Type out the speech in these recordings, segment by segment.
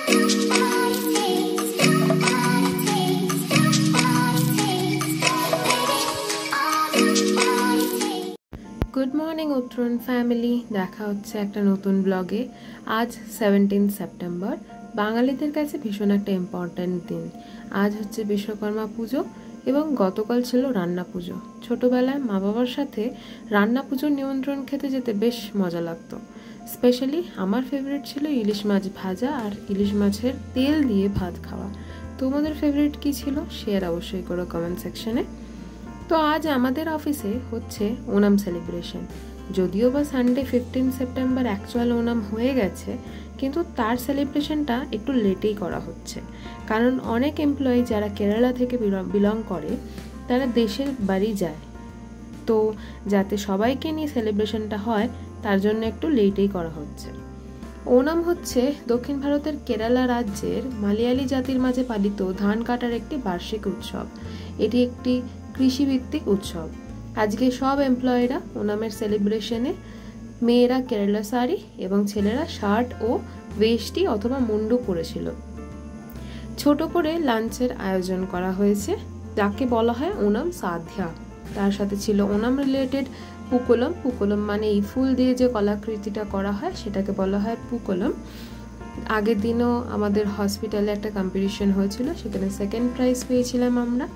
Good morning উত্তরণ family, দেখা হচ্ছে একটা নতুন ব্লগে। আজ 17 সেপ্টেম্বর, বাঙালিদের কাছে ভীষণ একটা ইম্পর্ট্যান্ট দিন। আজ হচ্ছে বিশ্বকর্মা পুজো এবং গতকাল ছিল রান্না পুজো। ছোটবেলায় মা বাবার সাথে রান্না পুজোর নিমন্ত্রণ খেতে যেতে বেশ মজা লাগতো। স্পেশালি আমার ফেভারিট ছিল ইলিশ মাছ ভাজা আর ইলিশ মাছের তেল দিয়ে ভাত খাওয়া। তোমাদের ফেভারিট কি ছিল শেয়ার অবশ্যই করো কমেন্ট সেকশনে। তো আজ আমাদের অফিসে হচ্ছে ওনাম সেলিব্রেশন। যদিও বা সানডে 15 সেপ্টেম্বর অ্যাকচুয়াল ওনাম হয়ে গেছে, কিন্তু তার সেলিব্রেশনটা একটু লেটেই করা হচ্ছে। কারণ অনেক এমপ্লয়ি যারা কেরালা থেকে বিলং করে তারা দেশের বাড়ি যায়, তো যাতে সবাইকে নিয়ে সেলিব্রেশনটা হয় তার জন্য একটু লেটেই করা হচ্ছে। ওনাম হচ্ছে দক্ষিণ ভারতের কেরালা রাজ্যের মালয়ালি জাতির মাঝে পালিত ধান কাটার একটি বার্ষিক উৎসব। এটি একটি কৃষিভিত্তিক উৎসব। আজকে সব এমপ্লয়িরা ওনামের সেলিব্রেশনে মেয়েরা কেরালা শাড়ি এবং ছেলেরা শার্ট ও ভেস্টি অথবা মুন্ডু পরেছিল। ছোট করে লাঞ্চের আয়োজন করা হয়েছে, যাকে বলা হয় ওনাম সাধ্যা। তার সাথে ছিল ওনাম রিলেটেড পুকোলম। পুকোলম মানে এই ফুল দিয়ে যে কলাকৃতিটা করা হয় সেটাকে বলা হয় পুকোলম। আগের দিনও আমাদের হসপিটালে একটা কম্পিটিশন হয়েছিল, সেখানে সেকেন্ড প্রাইজ পেয়েছিলাম আমরা।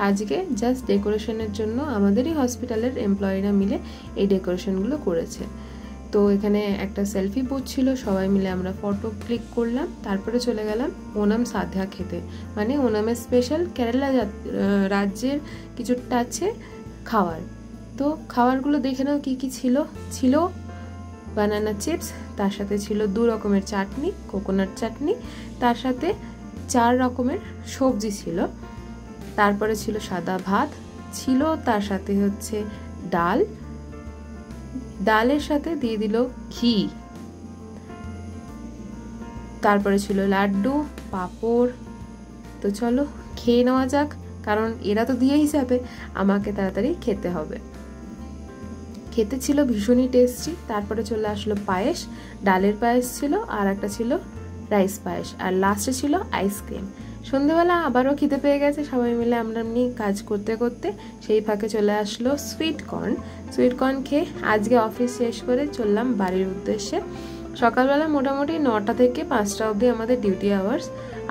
আজকে জাস্ট ডেকোরেশনের জন্য আমাদেরই হসপিটালের এমপ্লয়িরা মিলে এই ডেকোরেশনগুলো করেছে। তো এখানে একটা সেলফি বুথ ছিল, সবাই মিলে আমরা ফটো ক্লিক করলাম, তারপরে চলে গেলাম ওনাম সাধ্যা খেতে। মানে ওনামের স্পেশাল কেরালা রাজ্যের কিছু টাচে খাবার। তো খাবারগুলো দেখে নাও কি কি ছিল। ছিল বানানা চিপস, তার সাথে ছিল 2 রকমের চাটনি, কোকোনাট চাটনি, তার সাথে 4 রকমের সবজি ছিল। তারপরে ছিল সাদা ভাত ছিল, তার সাথে হচ্ছে ডাল, ডালের সাথে দিয়ে দিল ঘি। তারপরে ছিল লাড্ডু, পাঁপড়। তো চলো খেয়ে নেওয়া যাক, কারণ এরা তো দিয়েই যাবে, আমাকে তাড়াতাড়ি খেতে হবে। খেতে ছিল ভীষণই টেস্টি। তারপরে চলে আসলো পায়েস, ডালের পায়েস ছিল, আর একটা ছিল রাইস পায়েস, আর লাস্টে ছিল আইসক্রিম। সন্ধ্যেবেলা আবারও খিদে পেয়ে গেছে, সবাই মিলে আমরা এমনি কাজ করতে করতে সেই ফাঁকে চলে আসলো সুইট কর্ন। সুইট কর্ন খেয়ে আজকে অফিস শেষ করে চললাম বাড়ির উদ্দেশ্যে। সকালবেলা মোটামুটি 9টা থেকে 5টা অবধি আমাদের ডিউটি আওয়ার্স,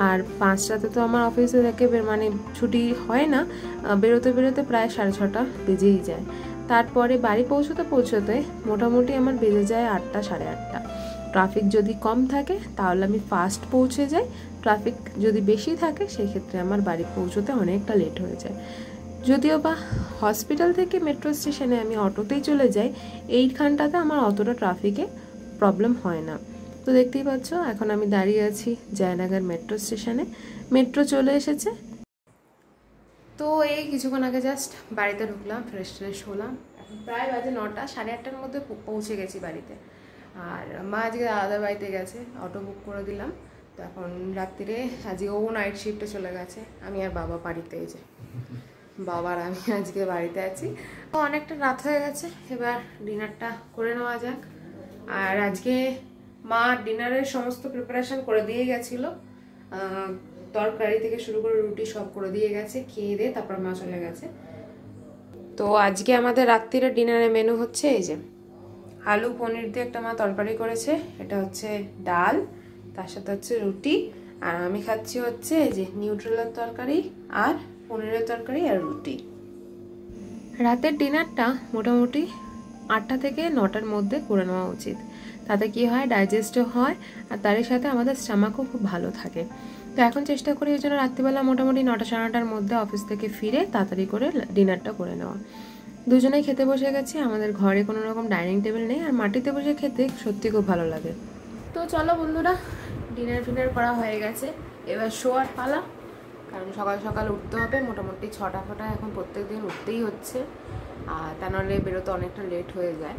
আর 5টাতে তো আমার অফিসে থেকে মানে ছুটি হয় না, বেরোতে বেরোতে প্রায় 6:30 বেজেই যায়। তারপরে বাড়ি পৌঁছতে মোটামুটি আমার বেজে যায় 8টা, 8:30। ট্রাফিক যদি কম থাকে তাহলে আমি ফাস্ট পৌঁছে যাই, ট্রাফিক যদি বেশি থাকে সেই ক্ষেত্রে আমার বাড়ি পৌঁছতে অনেকটা লেট হয়ে যায়। যদিও বা হসপিটাল থেকে মেট্রো স্টেশনে আমি অটোতেই চলে যাই, এইখানটাতে আমার অতটা ট্রাফিকে প্রবলেম হয় না। তো দেখতেই পাচ্ছ এখন আমি দাঁড়িয়ে আছি জয়নগর মেট্রো স্টেশনে। মেট্রো চলে এসেছে। তো এই কিছুক্ষণ আগে জাস্ট বাড়িতে ঢুকলাম, ফ্রেশ হলাম। প্রায় বাজে 9টা, 8:30টার মধ্যে পৌঁছে গেছি বাড়িতে। আর মা আজকে দাদার বাড়িতে গেছে, অটো বুক করে দিলাম। তো এখন রাত্রিরে আজকে ও নাইট শিফটে চলে গেছে, আমি আর বাবা বাড়িতে। এই যে বাবার আমি আজকে বাড়িতে আছি। তো অনেকটা রাত হয়ে গেছে, এবার ডিনারটা করে নেওয়া যাক। আর আজকে মা ডিনারের সমস্ত প্রিপারেশন করে দিয়ে গেছিলো, তরকারি থেকে শুরু করে রুটি সব করে দিয়ে গেছে। খেয়ে দিয়ে তারপর মা চলে গেছে। তো আজকে আমাদের রাত্রিরে ডিনারের মেনু হচ্ছে এই যে আলু পনির দিয়ে একটা মা তরকারি করেছে, এটা হচ্ছে ডাল, তার সাথে হচ্ছে রুটি, আর আমি খাচ্ছি হচ্ছে এই যে নিউট্রেলার তরকারি আর পনিরের তরকারি আর রুটি। রাতের ডিনারটা মোটামুটি 8টা থেকে 9টার মধ্যে করে নেওয়া উচিত, তাতে কি হয় ডাইজেস্টও হয় আর তারই সাথে আমাদের স্টমাকও খুব ভালো থাকে। তো এখন চেষ্টা করি ওই জন্য রাত্রিবেলা মোটামুটি 9টা, 9:30টার মধ্যে অফিস থেকে ফিরে তাড়াতাড়ি করে ডিনারটা করে নেওয়া। দুজনেই খেতে বসে গেছি, আমাদের ঘরে কোনো রকম ডাইনিং টেবিল নেই, আর মাটিতে বসে খেতে সত্যি খুব ভালো লাগে। তো চলো বন্ধুরা, ডিনার করা হয়ে গেছে, এবার শোয়ার পালা। কারণ সকাল সকাল উঠতে হবে, মোটামুটি 6টা ফটা এখন প্রত্যেক দিন উঠতেই হচ্ছে, আর তা নাহলে বেরোতে অনেকটা লেট হয়ে যায়।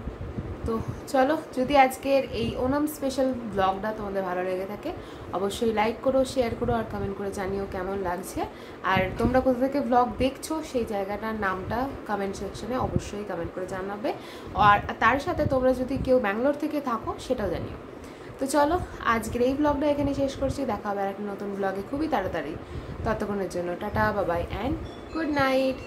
তো চলো, যদি আজকের এই ওনাম স্পেশাল ব্লগটা তোমাদের ভালো লেগে থাকে অবশ্যই লাইক করো, শেয়ার করো, আর কমেন্ট করে জানিও কেমন লাগছে। আর তোমরা কোথা থেকে ব্লগ দেখছো সেই জায়গাটার নামটা কমেন্ট সেকশনে অবশ্যই কমেন্ট করে জানাবে। আর তার সাথে তোমরা যদি কেউ ব্যাঙ্গালোর থেকে থাকো সেটাও জানিও। তো চলো আজকের এই ব্লগটা এখানে শেষ করছি, দেখা হবে আর একটা নতুন ব্লগে খুবই তাড়াতাড়ি। ততক্ষণের জন্য টাটা, বাবাই অ্যান্ড গুড নাইট।